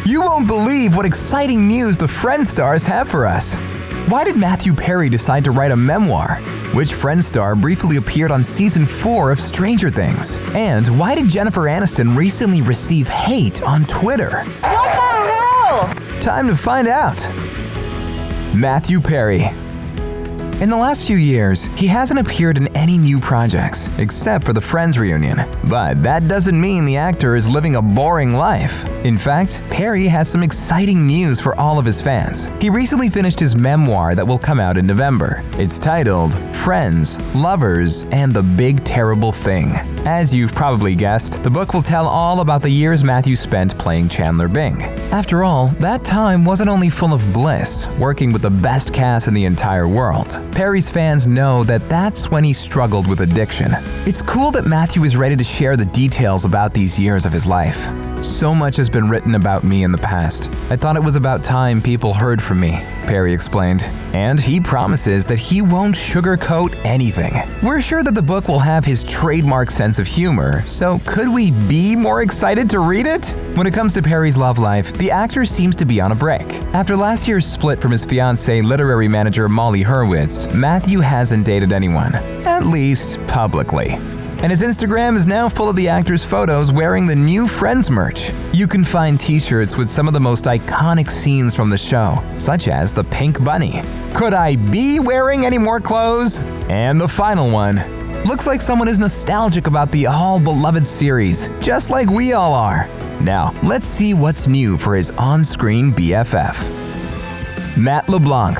You won't believe what exciting news the Friends stars have for us. Why did Matthew Perry decide to write a memoir? Which Friends star briefly appeared on Season 4 of Stranger Things? And why did Jennifer Aniston recently receive hate on Twitter? What the hell? Time to find out. Matthew Perry. In the last few years, he hasn't appeared in any new projects, except for the Friends reunion. But that doesn't mean the actor is living a boring life. In fact, Perry has some exciting news for all of his fans. He recently finished his memoir that will come out in November. It's titled Friends, Lovers, and the Big Terrible Thing. As you've probably guessed, the book will tell all about the years Matthew spent playing Chandler Bing. After all, that time wasn't only full of bliss, working with the best cast in the entire world. Perry's fans know that that's when he struggled with addiction. It's cool that Matthew is ready to share the details about these years of his life. So much has been written about me in the past. I thought it was about time people heard from me, Perry explained. And he promises that he won't sugarcoat anything. We're sure that the book will have his trademark sense of humor, so could we be more excited to read it? When it comes to Perry's love life, the actor seems to be on a break. After last year's split from his fiancée, literary manager Molly Hurwitz, Matthew hasn't dated anyone, at least publicly. And his Instagram is now full of the actor's photos wearing the new Friends merch. You can find t-shirts with some of the most iconic scenes from the show, such as the pink bunny. Could I be wearing any more clothes? And the final one. Looks like someone is nostalgic about the all-beloved series, just like we all are. Now, let's see what's new for his on-screen BFF. Matt LeBlanc.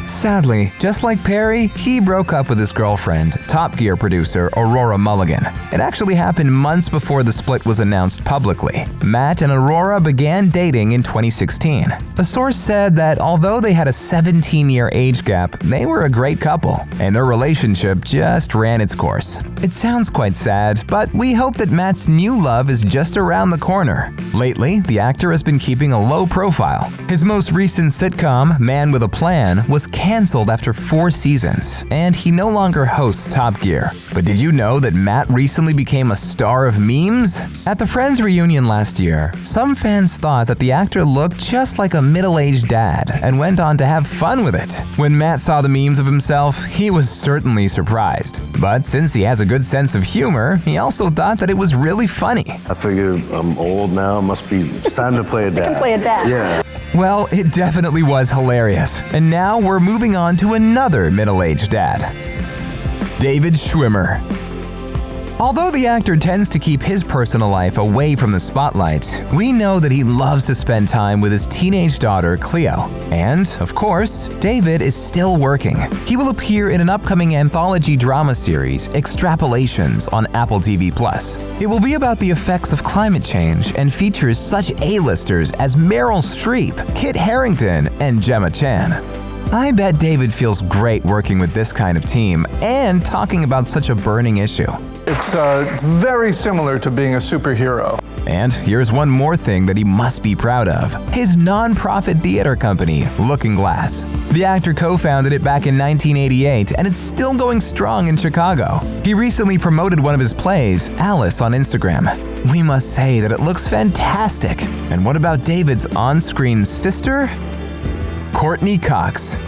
Sadly, just like Perry, he broke up with his girlfriend, Top Gear producer Aurora Mulligan. It actually happened months before the split was announced publicly. Matt and Aurora began dating in 2016. A source said that although they had a 17-year age gap, they were a great couple, and their relationship just ran its course. It sounds quite sad, but we hope that Matt's new love is just around the corner. Lately, the actor has been keeping a low profile. His most recent sitcom, Man with a Plan, was canceled after 4 seasons, and he no longer hosts Top Gear. But did you know that Matt recently became a star of memes? At the Friends reunion last year, some fans thought that the actor looked just like a middle-aged dad and went on to have fun with it. When Matt saw the memes of himself, he was certainly surprised. But since he has a good sense of humor, he also thought that it was really funny. I figured I'm old now, it's time to play a dad. I can play a dad. Yeah. Well, it definitely was hilarious. And now we're moving on to another middle-aged dad. David Schwimmer. Although the actor tends to keep his personal life away from the spotlight, we know that he loves to spend time with his teenage daughter, Cleo. And, of course, David is still working. He will appear in an upcoming anthology drama series, Extrapolations, on Apple TV+. It will be about the effects of climate change and features such A-listers as Meryl Streep, Kit Harington, and Gemma Chan. I bet David feels great working with this kind of team and talking about such a burning issue. It's very similar to being a superhero. And here's one more thing that he must be proud of. His non-profit theater company, Looking Glass. The actor co-founded it back in 1988, and it's still going strong in Chicago. He recently promoted one of his plays, Alice, on Instagram. We must say that it looks fantastic. And what about David's on-screen sister? Courteney Cox.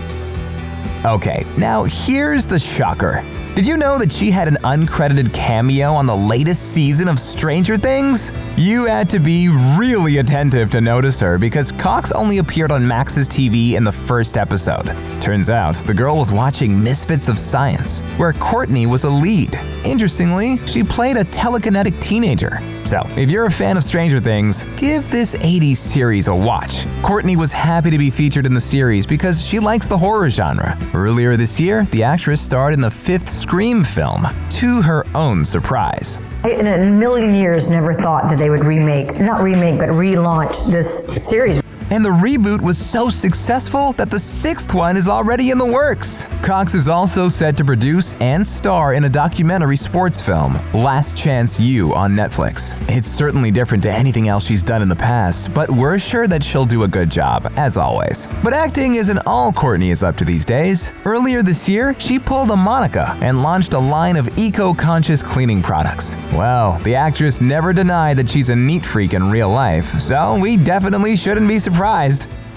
Okay, now here's the shocker. Did you know that she had an uncredited cameo on the latest season of Stranger Things? You had to be really attentive to notice her because Cox only appeared on Max's TV in the first episode. Turns out, the girl was watching Misfits of Science, where Courtney was a lead. Interestingly, she played a telekinetic teenager. So, if you're a fan of Stranger Things, give this 80s series a watch. Courtney was happy to be featured in the series because she likes the horror genre. Earlier this year, the actress starred in the 5th Scream film, to her own surprise. In a million years, never thought that they would relaunch this series. And the reboot was so successful that the 6th one is already in the works. Cox is also set to produce and star in a documentary sports film, Last Chance U on Netflix. It's certainly different to anything else she's done in the past, but we're sure that she'll do a good job, as always. But acting isn't all Courteney is up to these days. Earlier this year, she pulled a Monica and launched a line of eco-conscious cleaning products. Well, the actress never denied that she's a neat freak in real life, so we definitely shouldn't be surprised.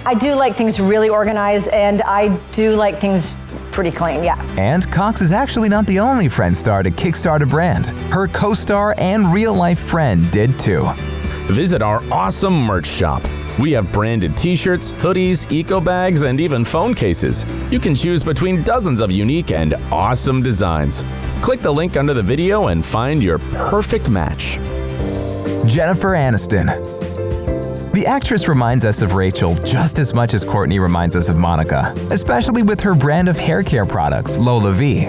I do like things really organized, and I do like things pretty clean, yeah. And Cox is actually not the only Friends star to kickstart a brand. Her co-star and real-life friend did too. Visit our awesome merch shop. We have branded t-shirts, hoodies, eco bags, and even phone cases. You can choose between dozens of unique and awesome designs. Click the link under the video and find your perfect match. Jennifer Aniston. The actress reminds us of Rachel just as much as Courteney reminds us of Monica, especially with her brand of hair care products, Lola V.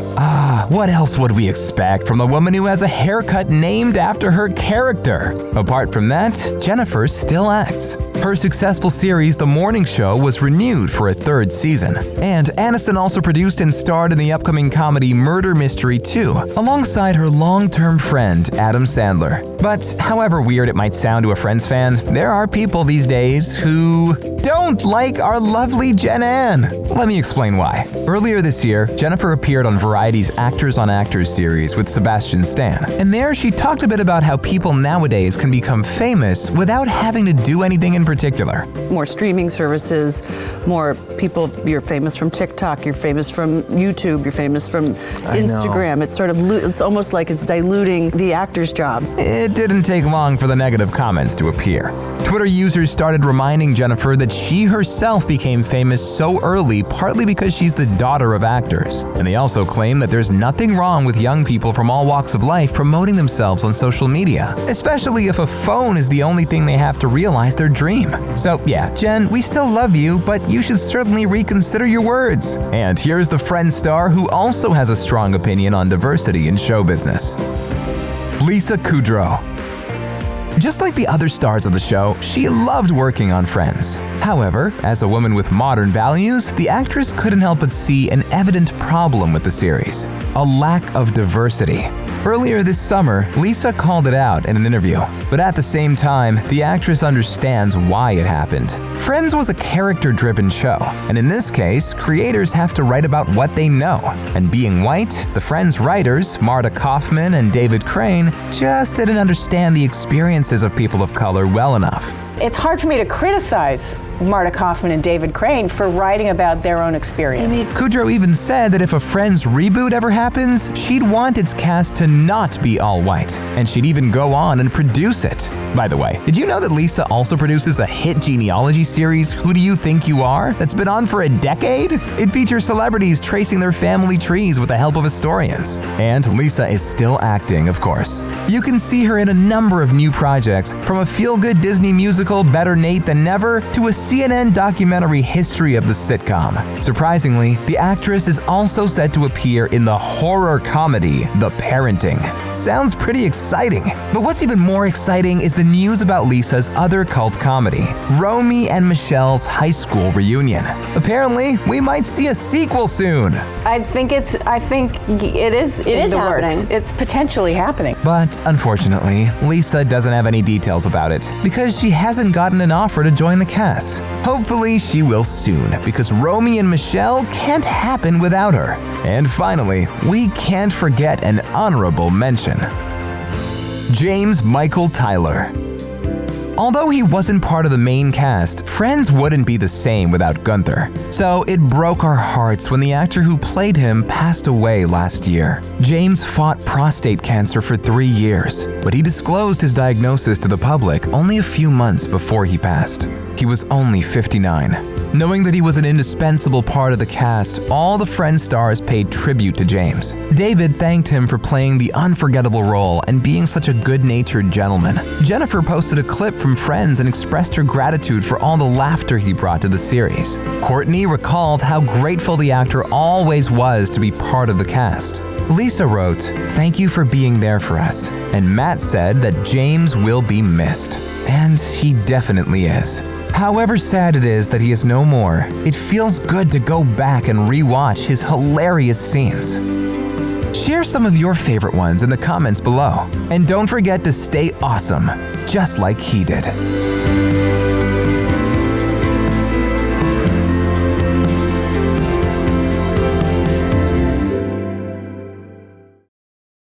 What else would we expect from a woman who has a haircut named after her character? Apart from that, Jennifer still acts. Her successful series, The Morning Show, was renewed for a 3rd season. And Aniston also produced and starred in the upcoming comedy Murder Mystery 2, alongside her long-term friend, Adam Sandler. But however weird it might sound to a Friends fan, there are people these days who don't like our lovely Jen Ann. Let me explain why. Earlier this year, Jennifer appeared on Variety's Actors on Actors series with Sebastian Stan. And there she talked a bit about how people nowadays can become famous without having to do anything in particular. More streaming services, more people, you're famous from TikTok, you're famous from YouTube, you're famous from Instagram. It's sort of, it's almost like it's diluting the actor's job. It didn't take long for the negative comments to appear. Twitter users started reminding Jennifer that she herself became famous so early partly because she's the daughter of actors. And they also claim that there's nothing wrong with young people from all walks of life promoting themselves on social media, especially if a phone is the only thing they have to realize their dream. So yeah, Jen, we still love you, but you should certainly reconsider your words. And here's the Friends star who also has a strong opinion on diversity in show business. Lisa Kudrow. Just like the other stars of the show, she loved working on Friends. However, as a woman with modern values, the actress couldn't help but see an evident problem with the series: a lack of diversity. Earlier this summer, Lisa called it out in an interview, but at the same time, the actress understands why it happened. Friends was a character-driven show, and in this case, creators have to write about what they know. And being white, the Friends writers, Marta Kaufman and David Crane, just didn't understand the experiences of people of color well enough. It's hard for me to criticize Marta Kaufman and David Crane for writing about their own experience. Kudrow even said that if a Friends reboot ever happens, she'd want its cast to not be all white, and she'd even go on and produce it. By the way, did you know that Lisa also produces a hit genealogy series, Who Do You Think You Are?, that's been on for a decade? It features celebrities tracing their family trees with the help of historians. And Lisa is still acting, of course. You can see her in a number of new projects, from a feel-good Disney musical Better Nate Than Never to a CNN documentary history of the sitcom. Surprisingly, the actress is also set to appear in the horror comedy The Parenting. Sounds pretty exciting. But what's even more exciting is the news about Lisa's other cult comedy, Romy and Michelle's high school reunion. Apparently, we might see a sequel soon. I think it is in the works. It's potentially happening. But unfortunately, Lisa doesn't have any details about it because she hasn't gotten an offer to join the cast. Hopefully she will soon, because Romy and Michelle can't happen without her. And finally, we can't forget an honorable mention. James Michael Tyler. Although he wasn't part of the main cast, Friends wouldn't be the same without Gunther. So it broke our hearts when the actor who played him passed away last year. James fought prostate cancer for 3 years, but he disclosed his diagnosis to the public only a few months before he passed. He was only 59. Knowing that he was an indispensable part of the cast, all the Friends stars paid tribute to James. David thanked him for playing the unforgettable role and being such a good-natured gentleman. Jennifer posted a clip from Friends and expressed her gratitude for all the laughter he brought to the series. Courteney recalled how grateful the actor always was to be part of the cast. Lisa wrote, "Thank you for being there for us." And Matt said that James will be missed. And he definitely is. However sad it is that he is no more, it feels good to go back and rewatch his hilarious scenes. Share some of your favorite ones in the comments below. And don't forget to stay awesome, just like he did.